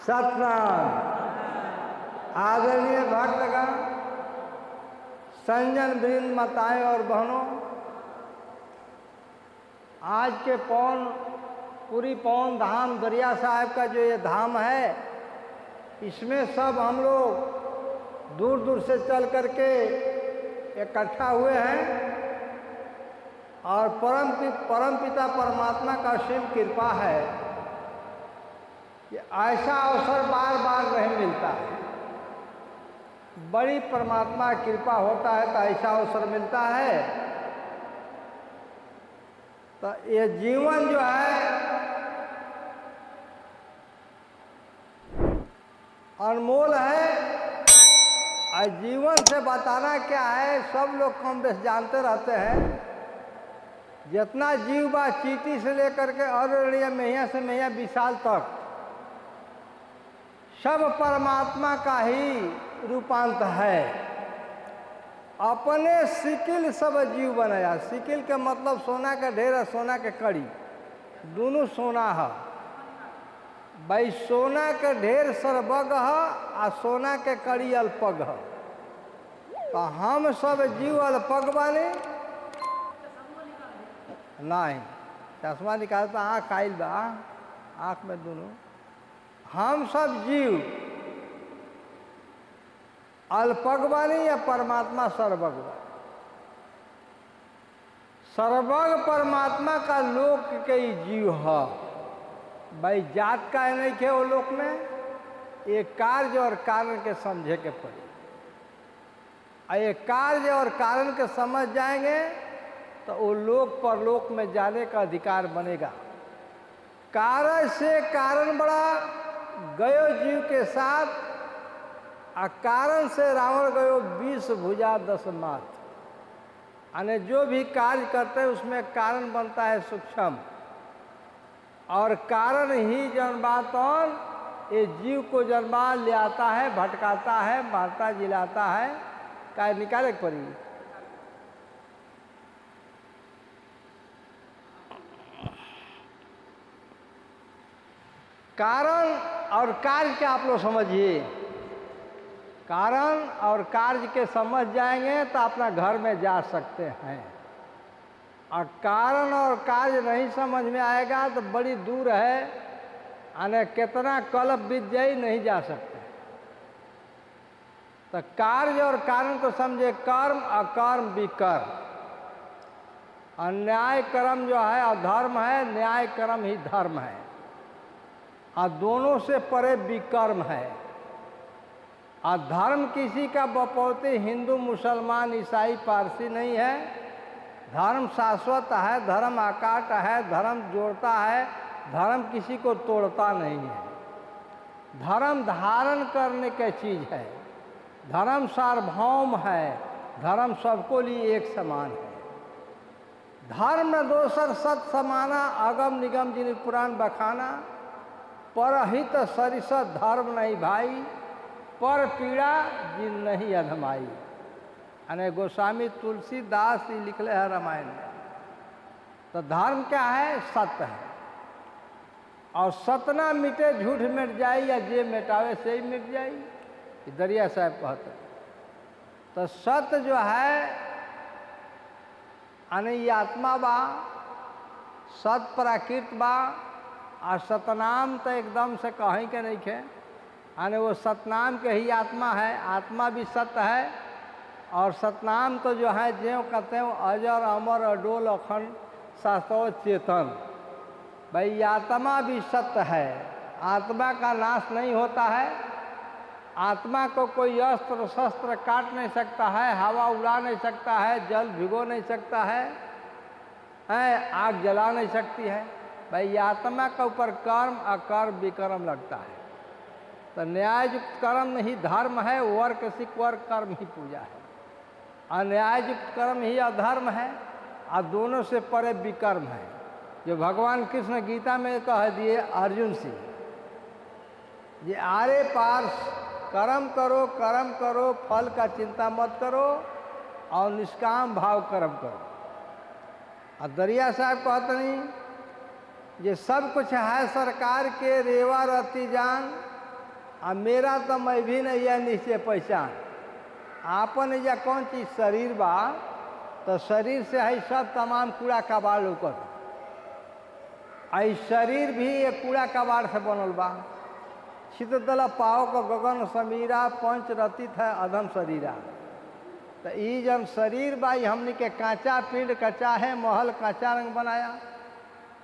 सतनाम। आदरणीय भक्तगण, संजन वृंद, माताएं और बहनों, आज के पूरी पौन धाम दरिया साहब का जो ये धाम है, इसमें सब हम लोग दूर दूर से चल करके इकट्ठा हुए हैं और परम पिता परमात्मा का असीम कृपा है कि ऐसा अवसर बार बार नहीं मिलता है। बड़ी परमात्मा कृपा होता है तो ऐसा अवसर मिलता है। तो ये जीवन जो है अनमोल है और जीवन से बताना क्या है, सब लोग कम बेश जानते रहते हैं। जितना जीव बा, चींटी से लेकर के अररिया मैया से मैया विशाल तक, सब परमात्मा का ही रूपांत है। अपने सिकिल सब जीव बनाया। सिकिल के मतलब सोना का ढेर और सोना के कड़ी, दोनों सोना है भाई। सोना के ढेर सर्वग है और सोना के कड़ी अल्पग है। तो हम सब जीव अल्पग वाले नहीं। चश्मा निकालता आँख आइल बा, आँख में दोनों। हम सब जीव अल्पग वाले या परमात्मा सर्वग वाले। सर्वग परमात्मा का लोक के ही जीव है भाई। जात का नहीं खे वो लोक में, ये कार्य और कारण के समझे के पड़े। ये कार्य और कारण के समझ जाएंगे तो वो लोक परलोक में जाने का अधिकार बनेगा। कार्य से कारण बड़ा गयो जीव के साथ, और कारण से रावण गयो 20 भुजा 10 माथ। यानी जो भी कार्य करते हैं उसमें कारण बनता है सूक्ष्म, और कारण ही जन्मातौन ये जीव को जन्मा ले आता है, भटकाता है, मारता जिलाता है। काय निकाले पड़ी। कारण और कार्य के आप लोग समझिए। कारण और कार्य के समझ जाएंगे तो अपना घर में जा सकते हैं। और कारण और कार्य नहीं समझ में आएगा तो बड़ी दूर है, यानी कितना कल्प बीत जाए नहीं जा सकते। तो कार्य और कारण को समझे। कर्म अकर्म विकर्म। अन्याय कर्म जो है अधर्म है, न्याय कर्म ही धर्म है। और दोनों से परे विकर्म है। और धर्म किसी का बपौती हिंदू मुसलमान ईसाई पारसी नहीं है। धर्म शाश्वत है, धर्म अकाट है, धर्म जोड़ता है, धर्म किसी को तोड़ता नहीं है। धर्म धारण करने की चीज है। धर्म सार्वभौम है। धर्म सबको लिए एक समान है। धर्म न दोसर सत समाना, अगम निगम जिन पुराण बखाना। परहित सरिस धर्म नहीं भाई, पर पीड़ा जिन नहीं अधमाई। यानी गोस्वामी तुलसीदास ही लिखले है रामायण में। तो धर्म क्या है? सत्य है। और सतना मिटे झूठ मिट जाए, या जे मिटावे से ही मिट जाए। दरिया साहब कहते। तो सत्य जो है यानी ये आत्मा बा, सत प्राकृत बा। और सतनाम तो एकदम से कहीं के नहीं खे, यानी वो सतनाम के ही आत्मा है। आत्मा भी सत्य है। और सतनाम तो जो है ज्यों कहते हैं अजर अमर अडोल अखंड शाश्वत चेतन। भाई आत्मा भी सत्य है। आत्मा का नाश नहीं होता है। आत्मा को कोई अस्त्र शस्त्र काट नहीं सकता है, हवा उड़ा नहीं सकता है, जल भिगो नहीं सकता है, आग जला नहीं सकती है। भाई आत्मा के ऊपर कर्म अकर्म विकर्म लगता है। तो न्याययुक्त कर्म ही धर्म है, वर्क सिख वर्क कर्म ही पूजा है। अन्याययुक्त कर्म ही अधर्म है। और दोनों से परे विकर्म है, जो भगवान कृष्ण गीता में कह दिए अर्जुन से, ये आरे पार कर्म करो, फल का चिंता मत करो, और निष्काम भाव कर्म करो। और दरिया साहब कहते नहीं, ये सब कुछ है सरकार के रेवा रती जान, आ मेरा तो मैं भी नहीं है नीचे पहचान। आपन या कौन चीज शरीर बा, तो शरीर से है सब तमाम कूड़ा कबाड़ लौकत। आई शरीर भी एक कूड़ा कबाड़ से बनल बा। छिततल पाव को गगन समीरा, पंच रतित है अधम शरीरा। तो ई जन शरीर बा हमने के कांचा पिंड कच्चा है, महल कांचा रंग बनाया।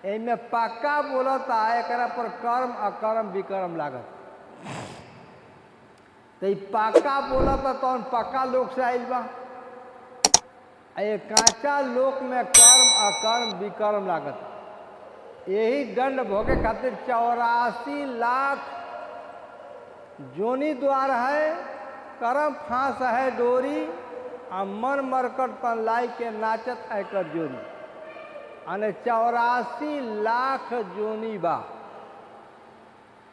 एमे पक्का बोलता एक पर कर्म अकर्म विकर्म लागत। तो पक्का बोलता तो पक्का लोक से आइल बा। ये कांचा लोक में कर्म अकर्म विकर्म लागत। यही दंड भोगे खातिर 84 लाख जोनी द्वार है, करम फांस है डोरी, आ मन मरकट तन लाई के नाचत आकर जोरी। अने 84 लाख जोनी बा।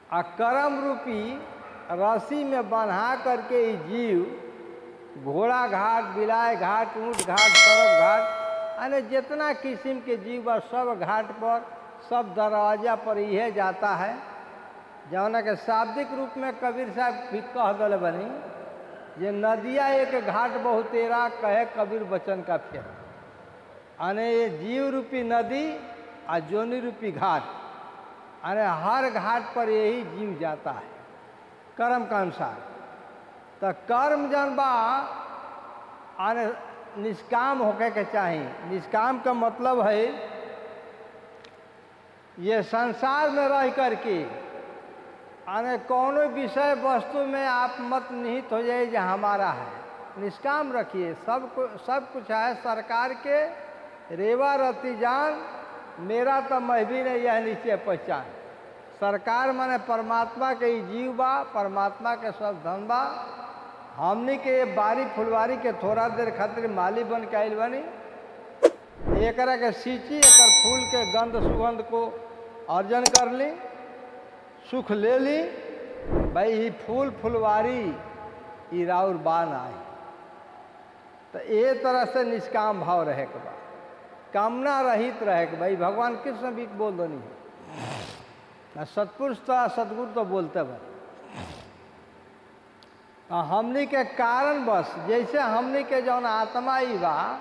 आ करम रूपी रस्सी में बंधा करके ई जीव घोड़ा घाट, बिलाय घाट, ऊँट घाट, सरक घाट, अने जितना किस्म के जीव बा सब घाट पर, सब दरवाजा पर यह जाता है। जौना के शाब्दिक रूप में कबीर साहब भी कह गए बनी, ये नदिया एक घाट बहुतेरा, कहे कबीर बचन का फेरा। अने ये जीव रूपी नदी और जोनी रूपी घाट, अरे हर घाट पर यही जीव जाता है कर्म का अनुसार। तो कर्म जन बा अरे निष्काम होके के चाहिए। निष्काम का मतलब है ये संसार में रह करके अने कौनो विषय वस्तु में आप मत निहित हो जाए जो हमारा है। निष्काम रखिए। सब कुछ है सरकार के, रेवा रति जान, मेरा तो मैं भी नहीं यह नीचे पहचान। सरकार माने परमात्मा के ही जीव बा, परमात्मा के सब धन बा। हमनी के ये बारी फुलवारी के थोड़ा देर खातिर माली बन के आइल बनी। एकरा के सींची, एकर फूल के गंध सुगंध को अर्जन कर ली, सुख ले ली। भाई ही फूल फुलवारी ई राउर बान आई। तो ये तरह से निष्काम भाव रहे के बा, कामना रहित रहे के भाई। भगवान कृष्ण भी बोल दनी है, सतपुरुष तो सदगुरु तो बोलते बा। हमनी के कारण बस जैसे हमनी के जौन आत्मा ही बा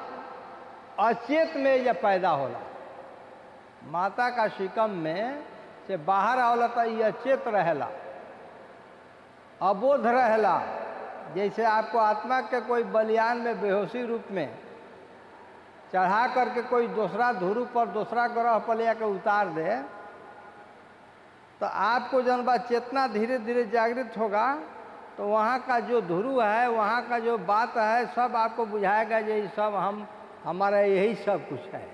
अचेत में ये पैदा होला। माता का शिकम में से बाहर आवला तो ये अचेत रहेला, अबोध रहेला। जैसे आपको आत्मा के कोई बलियान में बेहोशी रूप में चढ़ा करके कोई दूसरा ध्रुव पर, दूसरा ग्रह पर ले के उतार दे, तो आपको जन बात चेतना धीरे धीरे जागृत होगा। तो वहाँ का जो ध्रुव है, वहाँ का जो बात है, सब आपको बुझाएगा ये सब हमारा यही सब कुछ है।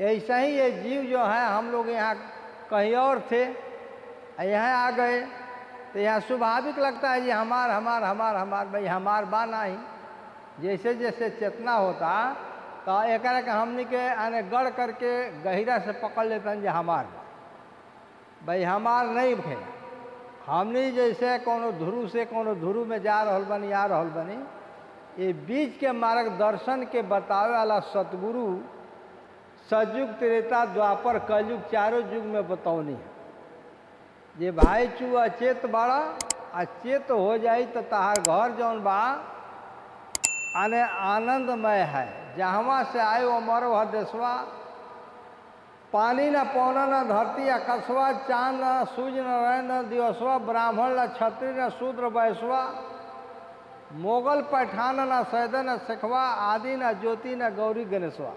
ऐसा ही ये जीव जो है, हम लोग यहाँ कहीं और थे, यहाँ आ गए तो यहाँ स्वाभाविक लगता है ये हमार हमार हमार हमार। भाई हमार बा नहीं। जैसे जैसे चेतना होता तो एक हमनी के आने गढ़ करके गहिरा से पकड़ लेते हैं जो हमार बा। भाई हमार नहीं भे। हमनी जैसे कोनो ध्रुव से कोनो ध्रुव में जा रहल बनी, आ रहल बनी, ये बीच के मार्गदर्शन के बतावे वाला सतगुरु सतयुग, त्रेता, द्वापर, कलयुग चारों युग में बतौनी है। ये भाई चू अचेत बड़ा, अचेत हो जाई तो तहार घर जौन बा आने आनंदमय है। जहवा से आयो अमर वह देशवा, पानी न पौना न धरती आकाशवा, चांद न सूर्य न रह न दिवसवा, ब्राह्मण न क्षत्रिय न शूद्र वैश्वा, मोगल पठान न सैदन न शेखवा, आदि न ज्योति न गौरी गणेशवा,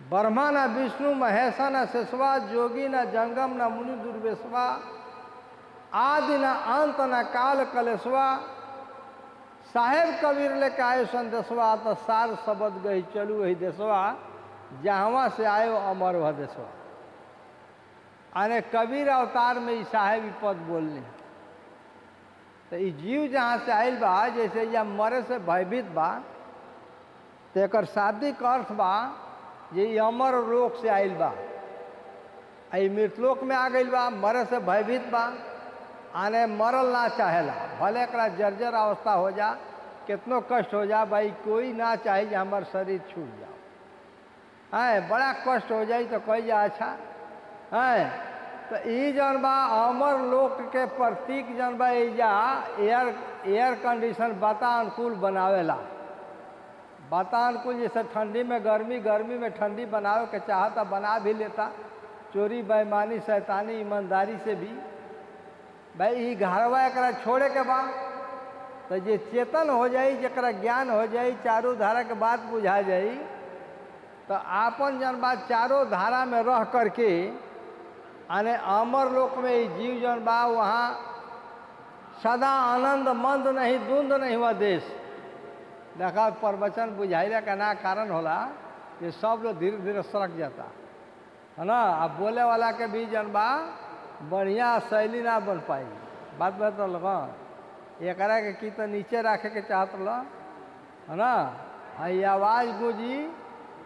ब्रह्मा न विष्णु महेशा न शेषवा, जोगी न जंगम न मुनि दुर्वेशवा, आदि न अंत न काल कलेशवा, साहेब कबीर लेके आयो संदेशवा, तो सार शब्द गई चलू वही देशवा, जहवा से आयो अमर वह देशवा। आने कबीर अवतार में ई साहेब ई पद बोलने। तो ई जीव जहाँ से आयल बा, जैसे यह मरे से भयभीत बा, तो एक शाब्दिक अर्थ बा ये अमर लोक से आयल बा। आई मृतलोक में आ गई बा, मरे से भयभीत बा, आने मरल ना चाहेला। भले एक जर्जर अवस्था हो जा, कितनो कष्ट हो जा, भाई कोई ना चाहे कि हमार शरीर छूट जाओ। है बड़ा कष्ट हो जाए तो कही जा अच्छा है तो ई जौन बा अमर लोक के प्रतीक जौन बा एजा एयर कंडीशन वातानुकूल बनावेला। वातानुकूल जैसे ठंडी में गर्मी, गर्मी में ठंडी बनावे के चाहता बना भी लेता, चोरी बेईमानी शैतानी ईमानदारी से भी। भाई ई घरवा एकरा छोड़े के बाद तो जे चेतन हो जाई, जरा ज्ञान हो जाई, चारों धारा के बात बुझा जाई, तो आपन जन बात चारों धारा में रह करके आने अमर लोक में ई जीव जन बा वहाँ सदा आनंद मंद नहीं धुंध नहीं हुआ देश। देखा प्रवचन बुझाइला का ना कारण होला कि सब लोग धीरे धीरे सड़क जाता है ना। अब बोले वाला के भी जन बा बढ़िया शैली ना बन पाई। बात बता लगा एकरा के की तो नीचे रखे के चाहत रहा है ना। ये आवाज़ गूंजी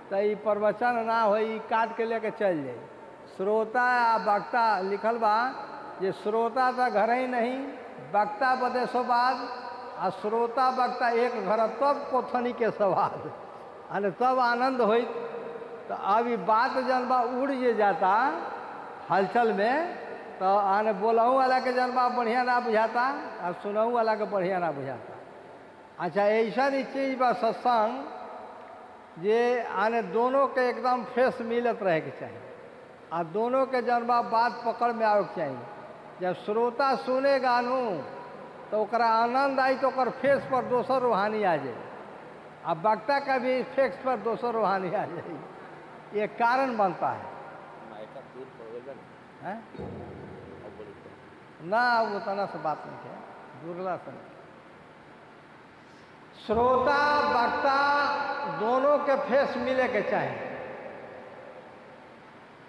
तो ये प्रवचन ना हो, काट के लेके चल जाए। श्रोता आ वक्ता लिखल बा, ये श्रोता तो घर ही नहीं, वक्ता बदेशो बाद आ श्रोता वक्ता एक घर तब कोथनी के सवाद अने तब आनंद हो। तो अब ये बात जन बा उड़ जे जाता हलचल में, तो आने बोलहूँ वाला के जन बा बढ़िया ना बुझाता और सुनहूँ वाला के बढ़िया ना बुझाता। अच्छा ऐसा ही चीज़ बा सत्संग जे आने दोनों के एकदम फेस मिलत रहे के चाहिए और दोनों के जन बा बात पकड़ में आवे के चाहिए। जब श्रोता सुने गानू तो ओकरा आनंद आई तो ओकर फेस पर दोसर रूहानी आ जाए, अब वक्ता का भी फेस पर दोसर रूहानी आ जाए। ये कारण बनता है ना, वो तना से बात नहीं है, दुर्ला से नहीं। श्रोता वक्ता दोनों के फेस मिले के चाहिए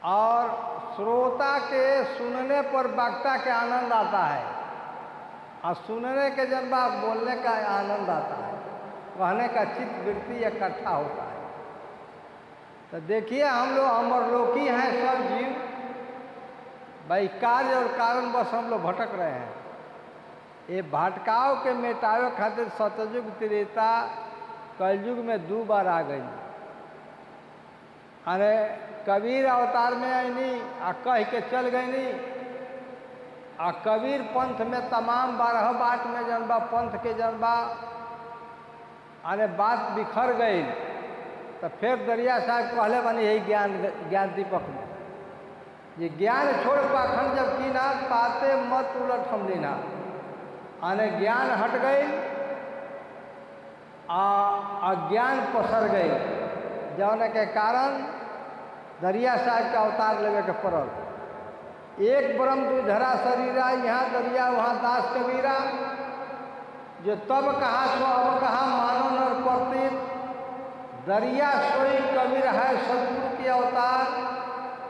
और श्रोता के सुनने पर वक्ता के आनंद आता है और सुनने के जन बात बोलने का आनंद आता है, कहने का चित्त वृत्ति इकट्ठा होता है। तो देखिए हम लोग अमरलोकी हैं सब जीव, भाई कार्य और कारण बस हम लोग भटक रहे हैं। ये भटकाव के मिटावे खातिर सतयुग त्रेता कलयुग में 2 बार आ गई। अरे कबीर अवतार में आईनी आ कह के चल गईनी आ कबीर पंथ में तमाम 12 बाट में जनबा पंथ के जनबा अरे बात बिखर गई। तो फिर दरिया साहब कहले बनी यही ज्ञान दीपक में, ये ज्ञान छोड़ पाखंड जब की ना पाते मत उलट हम लेना। आने ज्ञान हट गई अज्ञान पसर गई, जौन के कारण दरिया साहब का अवतार लेवे के पड़ल। एक ब्रह्म दुधरा शरीरा, यहाँ दरिया वहाँ दास कबीरा, जो तब कहा सो अब कहा मानो नर प्रतीत। दरिया सोई कबीर है सतगुरु के अवतार,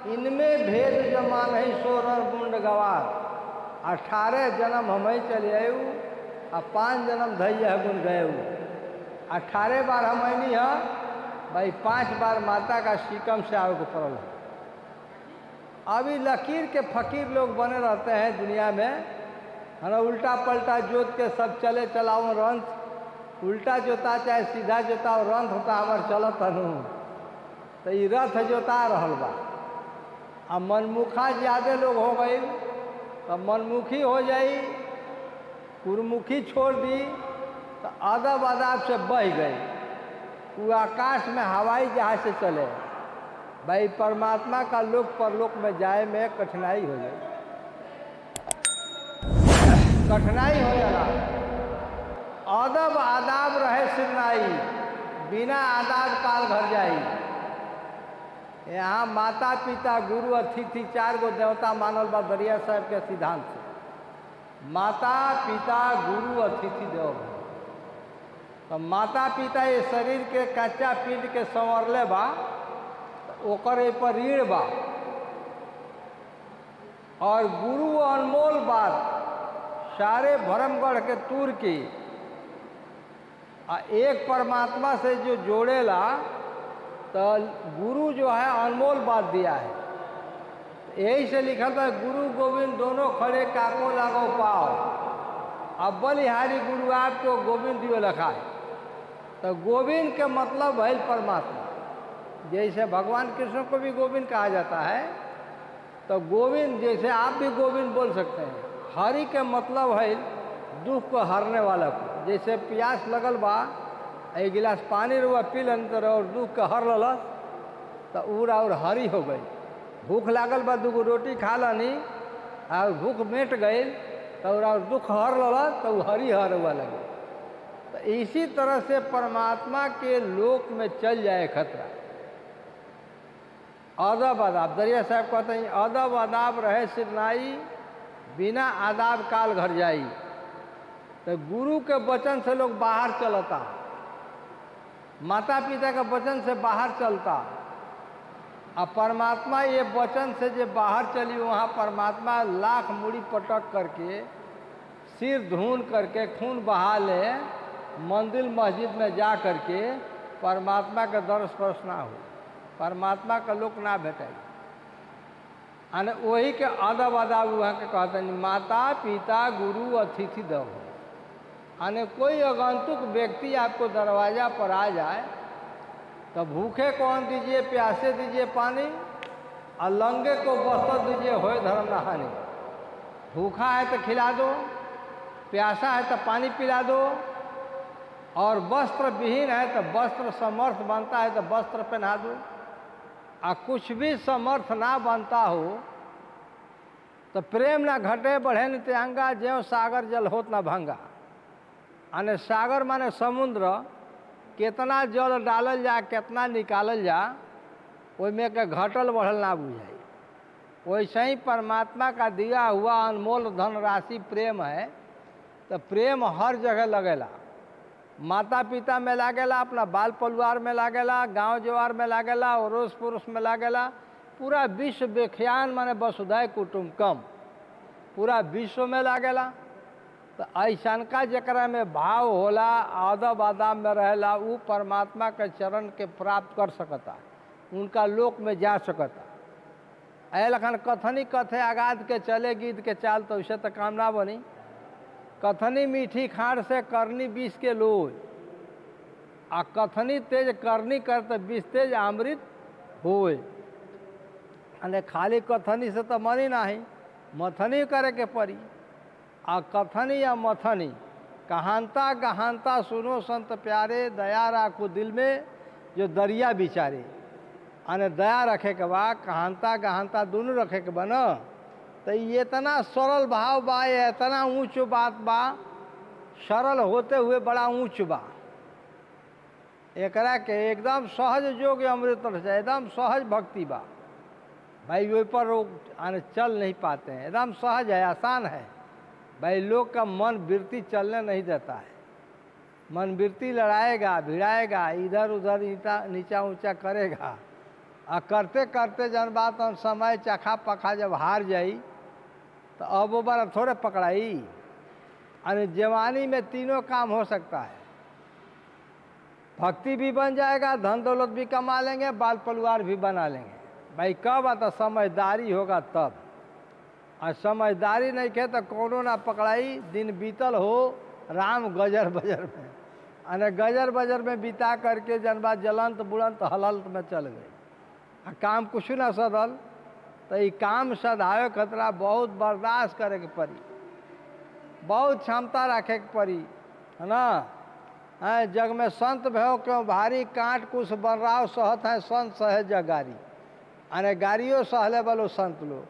इनमें भेद जमा नहीं सो नर गुंड गवार। 18 जन्म हम ही चले आयु और 5 जन्म धैया गुण गए। 18 बार हम नहीं है भाई, 5 बार माता का शिकम से आगे पड़ल। अभी लकीर के फकीर लोग बने रहते हैं दुनिया में, है ना। उल्टा पलटा जोत के सब चले चलाओ रंथ, उल्टा जोता चाहे सीधा जोता रंथ होता हमार चलत हनु। तो ये रथ जोता रहल बा। अब मनमुखा ज़्यादा लोग हो गई तो मनमुखी हो जाई, गुरुमुखी छोड़ दी तो अदब अदाब से बह गई। वो आकाश में हवाई जहाज से चले भाई, परमात्मा का लोक परलोक में जाए में कठिनाई हो जाए, कठिनाई हो जाला। अदब आदाब रहे सिरनाई, बिना आदाब काल घर जाई। यहाँ माता पिता गुरु अतिथि 4 गो देवता मानल बा दरिया साहब के सिद्धांत से। माता पिता गुरु अतिथि देव। तो माता पिता ये शरीर के कच्चा पिंड के संवरले बा, ओकर पर ऋण बा। और गुरु अनमोल बात सारे भरमगढ़ के तूर की एक परमात्मा से जो जोड़ेला, तो गुरु जो है अनमोल बात दिया है। यही से लिखल बा गुरु गोविंद दोनों खड़े काको लागो पाओ। अब बलिहारी गुरु आपको गोविंद दियो लिखा है। तो गोविंद के मतलब है परमात्मा। जैसे भगवान कृष्ण को भी गोविंद कहा जाता है, तो गोविंद, जैसे आप भी गोविंद बोल सकते हैं। हरि के मतलब है दुख को हरने वाला को। जैसे प्यास लगल बा, एक गिलास पानी रुआ पी लें और दुख के हर ललस तो उरा और हरी हो गई। भूख लागल बा, दूगो रोटी खा लनी और भूख मिट गई तो और दुख हर ललस तो हरी हर हुआ लगे। तो इसी तरह से परमात्मा के लोक में चल जाए खतरा। अदब आदाब, दरिया साहब कहते हैं अदब आदाब रहे सिरनाई, बिना आदाब काल घर जाई। तो गुरु के वचन से लोग बाहर चलता, माता पिता के वचन से बाहर चलता, और परमात्मा ये वचन से जो बाहर चली वहाँ परमात्मा लाख मुड़ी पटक करके सिर धून करके खून बहा ले, मंदिर मस्जिद में जा करके परमात्मा के दर स्पर्श ना हो, परमात्मा का लोक ना भेटाई। आने वही के अदब अदाब वहाँ के कहते हैं माता पिता गुरु अतिथि दव। आने कोई आगंतुक व्यक्ति आपको दरवाज़ा पर आ जाए तो भूखे को अन्न दीजिए, प्यासे दीजिए पानी, और लंगे को वस्त्र दीजिए, होए धर्म नहानी। भूखा है तो खिला दो, प्यासा है तो पानी पिला दो, और वस्त्र विहीन है तो वस्त्र समर्थ बनता है तो वस्त्र पहना दो। और कुछ भी समर्थ ना बनता हो तो प्रेम ना घटे बढ़े न त्यांगा, ज्यों सागर जल होत ना भंगा। आने सागर माने समुद्र, कितना जल डालल जा कितना निकालल जा ओइमे के घटल बढ़ल ना बुझाई। वैसे ही परमात्मा का दिया हुआ अनमोल धन राशि प्रेम है, तो प्रेम हर जगह लगेला। माता पिता में लागेला, अपना बाल परिवार में लागेला, गांव जवार में लागेला, अड़ोस पड़ोस में लागेला, पूरा विश्व विख्यान माने वसुधैव कुटुम्बकम, पूरा विश्व में लागेला। तो ऐसन का जकरा में भाव होला, अदब आदाब में रहेला, वो परमात्मा के चरण के प्राप्त कर सकता, उनका लोक में जा सकता। ऐ लखन कथनी कथे आगाद के चले गीत के चाल, तो उसे तो काम ना बनी। कथनी मीठी खाड़ से करनी बीस के लोई, आ कथनी तेज करनी कर तो बीस तेज अमृत होए। अने खाली कथनी से तो मनी नहीं, मथनी करे के पड़ी। आ कथनी या मथनी कहानता गहानता सुनो संत प्यारे, दया राखो दिल में जो दरिया बिचारे। अने दया रखे के बा, कहानता गहानता दोनों रखे के बा न। तो ये इतना सरल भाव बा, ये इतना ऊंच बात बा, सरल होते हुए बड़ा ऊंच बा। एकरा के एकदम सहज जोग अमृत रस, एकदम सहज भक्ति बा भाई। वो पर आने चल नहीं पाते हैं, एकदम सहज है, आसान है भाई। लोग का मन वृत्ति चलने नहीं देता है, मन वृत्ति लड़ाएगा भिड़ाएगा, इधर उधर नीचा ऊंचा करेगा, और करते करते जन बात समय चखा पखा जब हार जाई तो अब वो बार थोड़े पकड़ाई। अरे जवानी में तीनों काम हो सकता है, भक्ति भी बन जाएगा, धन दौलत भी कमा लेंगे, बाल परिवार भी बना लेंगे भाई। कब आता समझदारी होगा तब, और समझदारी नहीं के तो कोनो ना पकड़ाई। दिन बीतल हो राम गजर बजर में, अने गजर बजर में बिता करके जनबा जलंत बुलंत हलंत में चल गए, काम कुछ ना सदल। तो ये काम सधावे खतरा बहुत बर्दाश्त करे के पड़ी, बहुत क्षमता रखे के पड़ी, है ना। है जग में संत भयो क्यों भारी, कांट कुछ बन रहा सहत है संत सहे जगारी। अरे गाड़ियों सहले बोलो संत लोग,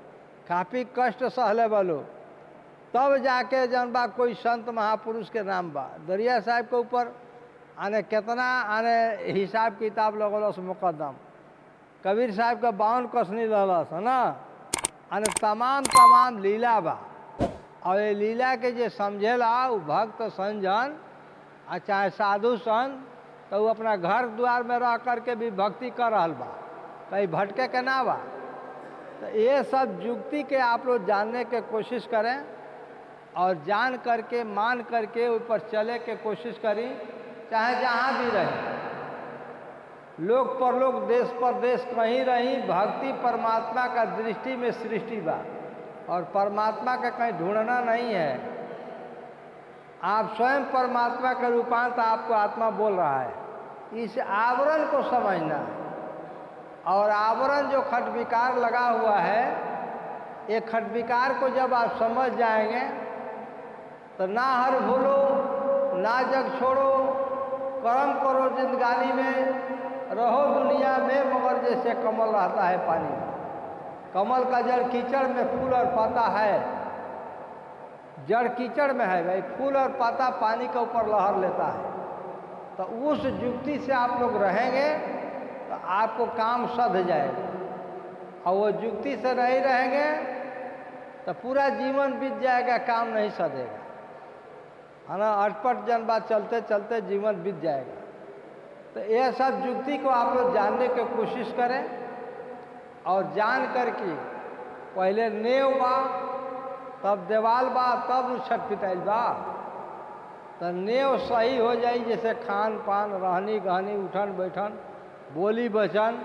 काफ़ी कष्ट सहले बोलो, तब जाके जनबा कोई संत महापुरुष के नाम बा। दरिया साहब के ऊपर आने कितना आने हिसाब किताब लगलस मुकदम, कबीर साहब का 52 कसनी ललस, है ना। अने तमाम लीला बा, और ये लीला के जे समझेला वो भक्त संजन आ चाहे साधु संत, तो वो अपना घर द्वार में रह करके भी भक्ति कर रहा बा, कहीं भटके के ना बा। तो ये सब युक्ति के आप लोग जानने के कोशिश करें, और जान करके मान करके ऊपर चले के कोशिश करी, चाहे जहाँ भी रहे, लोक परलोक देश परदेश कहीं रही। भक्ति परमात्मा का दृष्टि में सृष्टि बा, और परमात्मा का कहीं ढूंढना नहीं है। आप स्वयं परमात्मा का रूपांतर आपको आत्मा बोल रहा है, इस आवरण को समझना है। और आवरण जो खट विकार लगा हुआ है ये खट विकार को जब आप समझ जाएंगे तो ना हर भूलो, ना जग छोड़ो, कर्म करो जिंदगानी में, रहो दुनिया में मगर जैसे कमल रहता है पानी में। कमल का जड़ कीचड़ में, फूल और पत्ता है, जड़ कीचड़ में है भाई, फूल और पत्ता पानी के ऊपर लहर लेता है। तो उस युक्ति से आप लोग रहेंगे तो आपको काम सध जाएगा, और वो युक्ति से नहीं रहेंगे तो पूरा जीवन बीत जाएगा, काम नहीं सधेगा, है ना। अटपट जनबा चलते चलते जीवन बीत जाएगा। तो यह सब युक्ति को आप लोग जानने की कोशिश करें, और जान कर के पहले नेव बा, तब देवाल बा, तब छत पिटाइल बा। तो नेव सही हो जाई, जैसे खान पान, रहनी गहनी, उठन बैठन, बोली वचन,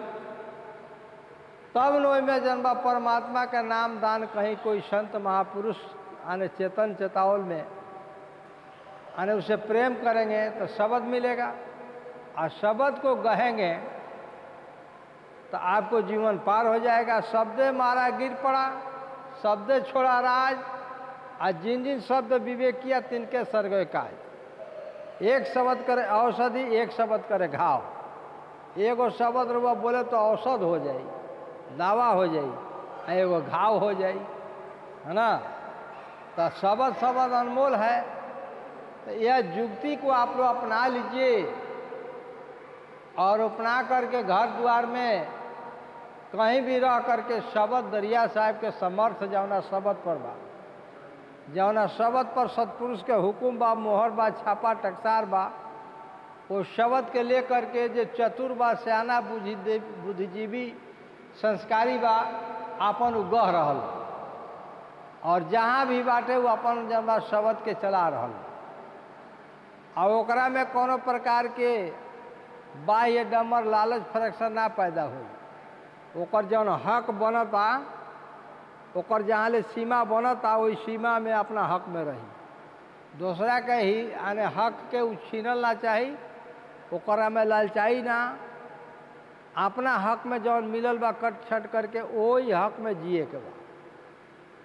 तब न में जनबा परमात्मा का नाम दान कहीं कोई संत महापुरुष आने चेतन चेतावल में आने उसे प्रेम करेंगे तो शब्द मिलेगा, और शब्द को गहेंगे तो आपको जीवन पार हो जाएगा। शब्दे मारा गिर पड़ा, शब्दे छोड़ा राज, आज जिन जिन शब्द विवेक किया तिनके सर्ग काज। एक शब्द करे औषधि, एक शब्द करे घाव। एगो शब्द रुआ बोले तो औषध हो जाई, दवा हो जाई, एगो घाव हो जाई, है ना। तो शब्द शब्द अनमोल है। तो यह युक्ति को आप लोग अपना लीजिए, और अपना करके घर द्वार में कहीं भी रह करके शब्द दरिया साहब के समर्थ जौना शब्द पर बा, जौना शब्द पर सतपुरुष के हुकुम बा, मोहर बा, छापा टकसार बा, वो शब्द के लेकर के जो चतुर बा, सियाना, बुद्धिजीवी, संस्कारी बा, आपन उगह रहल, और जहाँ भी बाटे वो अपन जब शब्द के चला रहल, और ओकरा में कोनो प्रकार के बाह्य डमर लालच फ्रैक्शन ना पैदा हो। ओकर जौन हक बनता, ओकर जहाँ ले सीमा बनता, वही सीमा में अपना हक में रही। दूसरा के ही आने हक के छीनल ना चाही, ओकरा में लालचाई ना, अपना हक में जौन मिलल बा कट छट करके वही हक में जिए के बा।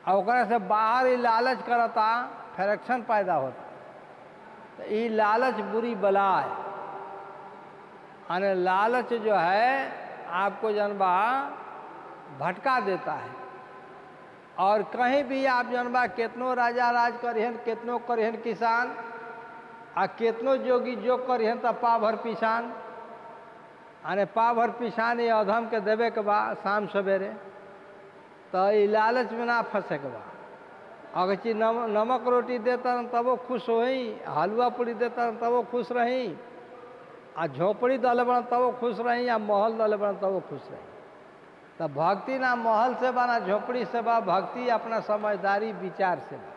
और ओकरा से बाहर ही लालच करता, फ्रैक्शन पैदा होता। तो ये लालच बुरी बला है। यानी लालच जो है आपको जनबा भटका देता है, और कहीं भी आप जनबा कितनो राजा राज करिहन, कितनो करिहन किसान, आ कितनो जोगी जोग करिहन तो पा भर पिसान। यानी पा भर पिसान ये अधम के देवे के बा शाम सवेरे। तो ये लालच में ना फंसे के बा। अगर चीज नमक रोटी देता तब वो खुश होई, हलवा पूरी देता तब वो खुश रही, आ झोपड़ी दल बन तब वो खुश रही, या महल दल बन तब वो खुश रही। तो भक्ति ना महल से बा, ना झोपड़ी से बा, भक्ति अपना समझदारी विचार से बा।